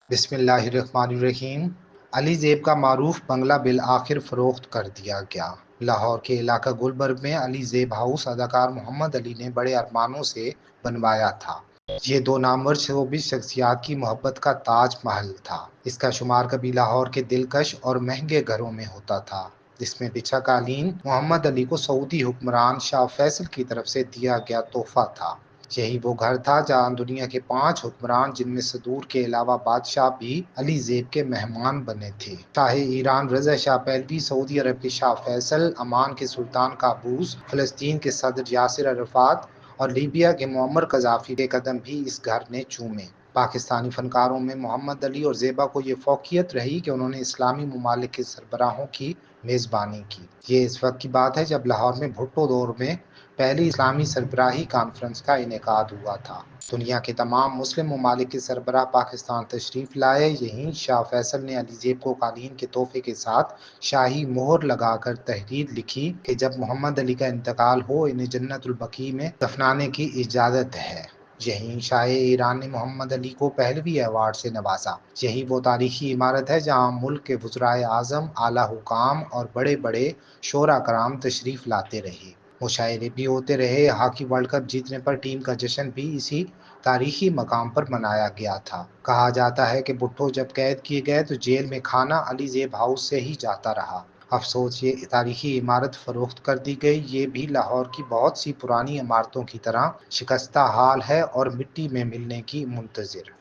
بسم اللہ الرحمن الرحیم۔ علی زیب کا معروف بنگلہ بالآخر فروخت کر دیا گیا۔ لاہور کے علاقہ گلبرگ میں علی زیب ہاؤس اداکار محمد علی نے بڑے ارمانوں سے بنوایا تھا۔ یہ دو نامور شوبز شخصیات کی محبت کا تاج محل تھا۔ اس کا شمار کبھی لاہور کے دلکش اور مہنگے گھروں میں ہوتا تھا، جس میں بچھا قالین محمد علی کو سعودی حکمران شاہ فیصل کی طرف سے دیا گیا تحفہ تھا۔ یہی وہ گھر تھا جہاں دنیا کے 5 حکمران، جن میں صدور کے علاوہ بادشاہ بھی علی زیب کے مہمان بنے تھے۔ شاہ ایران رضا شاہ پہلوی، سعودی عرب کے شاہ فیصل، عمان کے سلطان قابوس، فلسطین کے صدر یاسر عرفات اور لیبیا کے معمر قذافی کے قدم بھی اس گھر نے چومے۔ پاکستانی فنکاروں میں محمد علی اور زیبا کو یہ فوقیت رہی کہ انہوں نے اسلامی ممالک کے سربراہوں کی میزبانی کی۔ یہ اس وقت کی بات ہے جب لاہور میں بھٹو دور میں پہلی اسلامی سربراہی کانفرنس کا انعقاد ہوا تھا۔ دنیا کے تمام مسلم ممالک کے سربراہ پاکستان تشریف لائے۔ یہیں شاہ فیصل نے علی زیب کو قالین کے تحفے کے ساتھ شاہی مہر لگا کر تحریر لکھی کہ جب محمد علی کا انتقال ہو، انہیں جنت البقیع میں دفنانے کی اجازت ہے۔ یہیں شاہ ایران نے محمد علی کو پہلوی ایوارڈ سے نوازا۔ یہی وہ تاریخی عمارت ہے جہاں ملک کے وزرائے اعظم، اعلیٰ حکام اور بڑے بڑے شعراء کرام تشریف لاتے رہے۔ مشاعرے بھی ہوتے رہے۔ ہاکی ورلڈ کپ جیتنے پر ٹیم کا جشن بھی اسی تاریخی مقام پر منایا گیا تھا۔ کہا جاتا ہے کہ بھٹو جب قید کیے گئے تو جیل میں کھانا علی زیب ہاؤس سے ہی جاتا رہا۔ افسوس یہ تاریخی عمارت فروخت کر دی گئی۔ یہ بھی لاہور کی بہت سی پرانی عمارتوں کی طرح شکستہ حال ہے اور مٹی میں ملنے کی منتظر۔